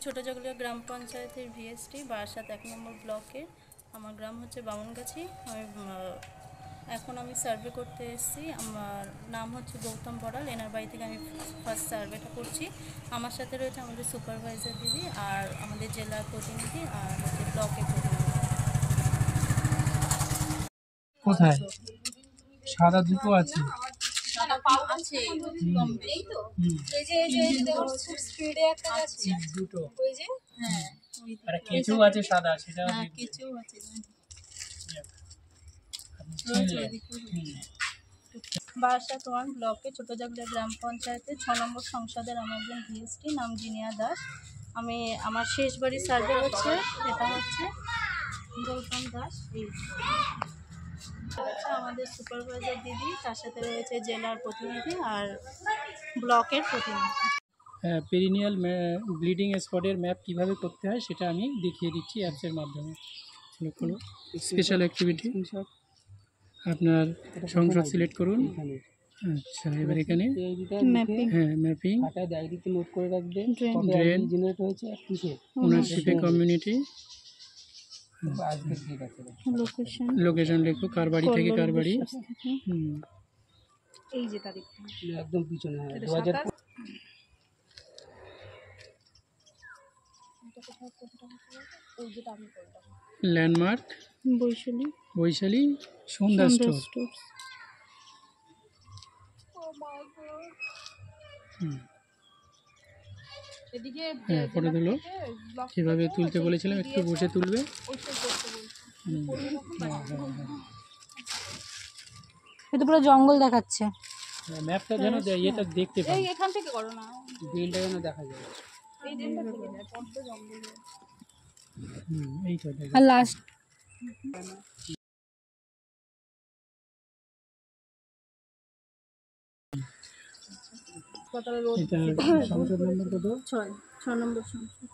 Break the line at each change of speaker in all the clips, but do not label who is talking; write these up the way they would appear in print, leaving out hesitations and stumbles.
ছোট জগলিয়া গ্রাম পঞ্চায়েতের ভিএসটি বারাসাত 1 নম্বর ব্লকের। আমার গ্রাম হচ্ছে বামনগাছি। এখন আমি সার্ভে করতে এসেছি। আমার নাম হচ্ছে গৌতম বড়াল। এনার বাড়ি থেকে আমি ফার্স্ট সার্ভেটা করছি। আমার সাথে রয়েছে আমাদের সুপারভাইজার দিদি আর আমাদের জেলার প্রতিনিধি আর হচ্ছে ব্লকের প্রতিনিধি।
কোথায় সাদা দুটো আছে? কেঁচো আছে সাদা, সেটা
বারাসাত 1 ব্লকে ছোট জগলিয়া গ্রাম পঞ্চায়েতের 6 নম্বর সংসদের আমার একজন ভিএসটি নাম জিনিয়া দাস। আমার শেষ বাড়ির সার্ভে হচ্ছে, এটা হচ্ছে গৌতম দাস। এই আমাদের সুপারভাইজার দিদি, তার সাথে রয়েছে জেলার প্রতিনিধি আর ব্লকের প্রতিনিধি।
পেরিনিয়াল ব্লিডিং স্পটের ম্যাপ কীভাবে করতে হয় সেটা আমি দেখিয়ে দিচ্ছি অ্যাপসের মাধ্যমে। কোনো স্পেশাল অ্যাক্টিভিটি, আপনার সংসদ সিলেক্ট করুন। আচ্ছা, এবার এখানে ম্যাপিং, ডায়েরিতে নোট করে রাখবেন। ড্রেন জেনারেট হয়েছে ওনারশিপে কমিউনিটি, লোকেশন লেখো, কার বাড়ি থেকে কার বাড়ি।
এই যে তারিখটা
একদম পিছনে 2000। ল্যান্ডমার্ক বৈশালী সন্ধ্যা স্টোর। ফটো তুলো, কীভাবে তুলতে বলেছিলাম, একটু বসে তুলবে।
এটা পুরো জঙ্গল দেখাচ্ছে।
ম্যাপটা যেন এটা দেখতে পাই,
এখান থেকে করো না,
বিলটা যেন দেখা যায়।
এই দিনটা থেকে যায় কত জঙ্গল।
এইটা
আর লাস্ট
সংসদ নম্বর কত?
6 নম্বর সংসদ।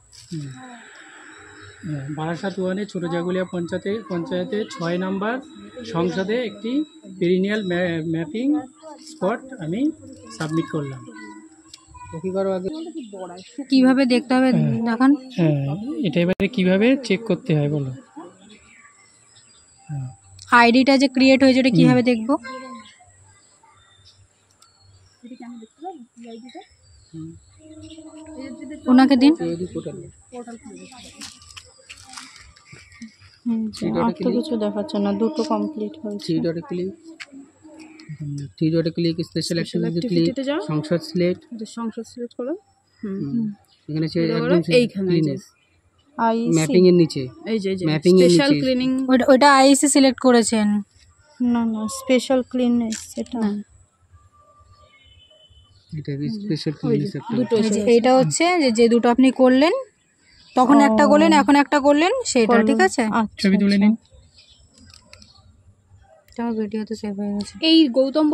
বারাসাত 1 ছোট জগলিয়া পঞ্চায়েতে 6 নম্বর সংসদে একটি পেরিনিয়াল ম্যাপিং স্পট আমি সাবমিট করলাম।
কিভাবে দেখতে হবে দেখান।
হ্যাঁ, এটা এবারে কিভাবে চেক করতে হয় বলো।
আইডিটা যে ক্রিয়েট হয়েছে ওটা কিভাবে দেখবো? ওনাকে দিন। আর তো কিছু দেখাচ্ছে না, দুটো কমপ্লিট হয়েছে।
3 ডটে ক্লিক, স্পেশাল অ্যাক্টিভিটি ক্লিক, সংসদ সিলেক্ট
করো।
এখানে একদম
এইখানে
ম্যাপিং এর নিচে,
এই যে
ম্যাপিং এর
স্পেশাল
নিচে
ক্লিনিং,
ওটা আইসি সিলেক্ট করেছেন।
না স্পেশাল ক্লিননেস, এটা
এটা স্পেশাল ক্লিননেস
দুটো।
এইটা হচ্ছে যে দুটো আপনি করলেন, তখন একটা করলেন, এখন একটা করলেন, সেটা ঠিক আছে।
ছবি তুলে নিন।
ভিডিওতে সেভ হয়ে গেছে।
এই গৌতম